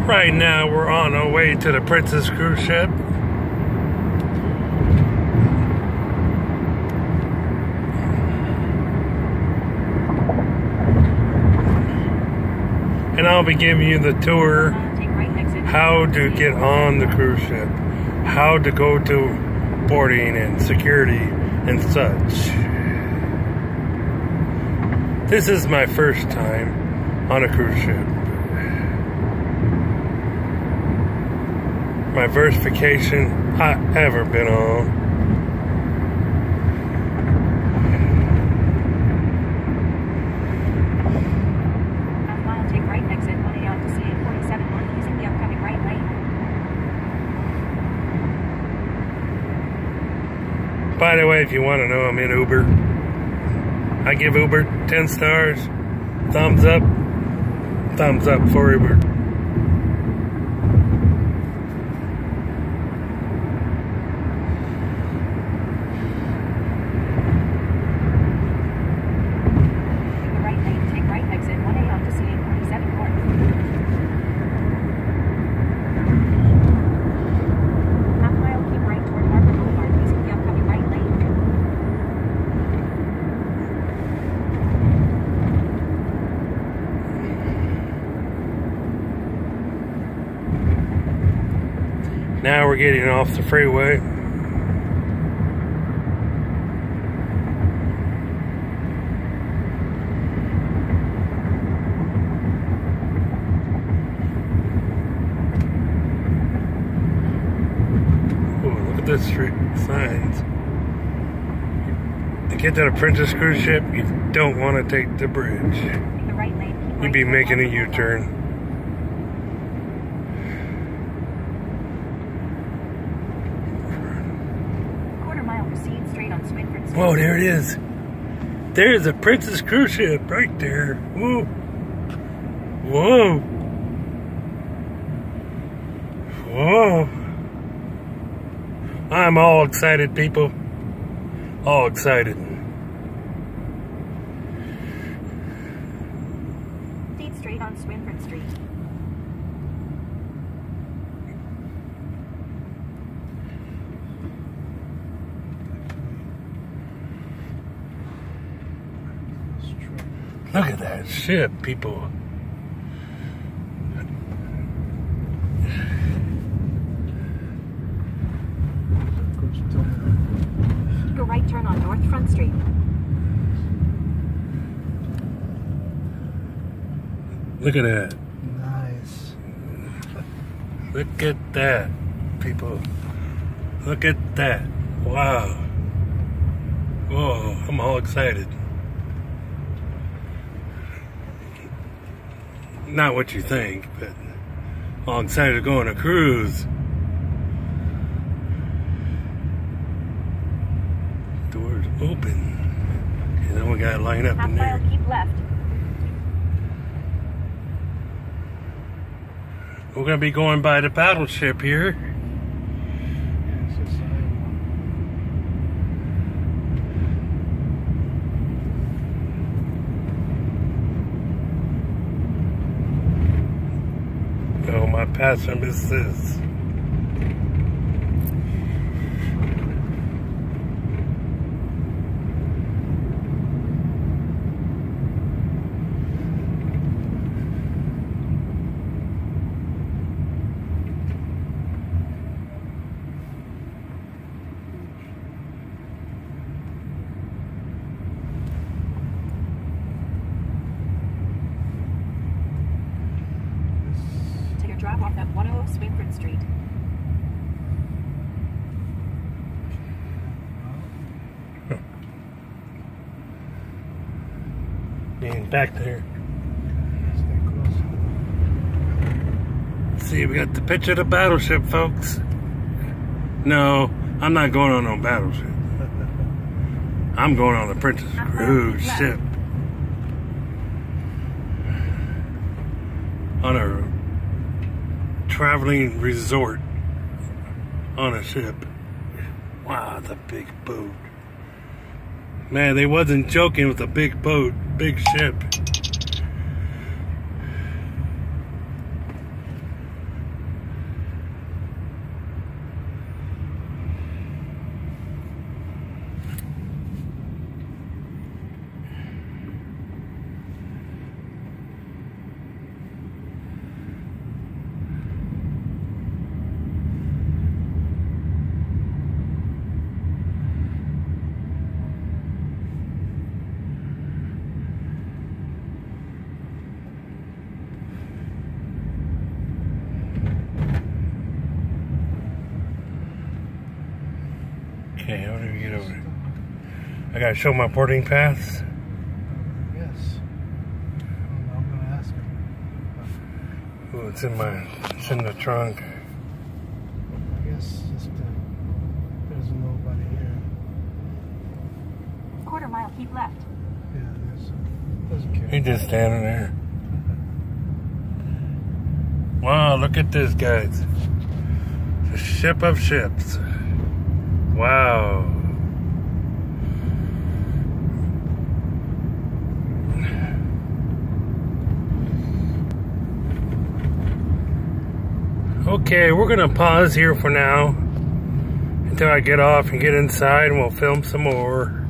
Right now, we're on our way to the Princess cruise ship. And I'll be giving you the tour, how to get on the cruise ship, how to go to boarding and security and such. This is my first time on a cruise ship. My first vacation I've ever been on. Take right exit 1A on to CA 47 north using the upcoming right lane. By the way, if you want to know, I'm in Uber. I give Uber 10 stars. Thumbs up for Uber. Now we're getting off the freeway. Oh, look at this street signs. To get to the Princess cruise ship, you don't want to take the bridge. You'd be making a U-turn. Whoa, there it is. There's the Princess cruise ship right there. Whoa. Whoa. Whoa. I'm all excited, people. All excited. Stay straight on Swinford Street. Look at that ship, people. Go right turn on North Front Street. Look at that. Nice. Look at that, people. Look at that. Wow. Whoa, I'm all excited. Not what you think, but all excited to go on a cruise. Doors open. And then we gotta line up in there. Keep left. We're gonna be going by the battleship here. Oh, my passion is this. Drop off at 100 Swinford Street. Getting back there. See, we got the picture of the battleship, folks. No, I'm not going on no battleship. I'm going on the Princess cruise ship. On a traveling resort on a ship. Wow, it's a big boat. Man, they wasn't joking with a big boat, big ship. Okay, how do we get over? I gotta show my boarding pass. Yes. I'm gonna ask him. Oh, it's in the trunk. I guess just there's nobody here. Quarter mile, keep left. Yeah, doesn't care. He's just standing there. Wow, look at this, guys. The ship of ships. Wow. Okay, we're gonna pause here for now until I get off and get inside, and we'll film some more.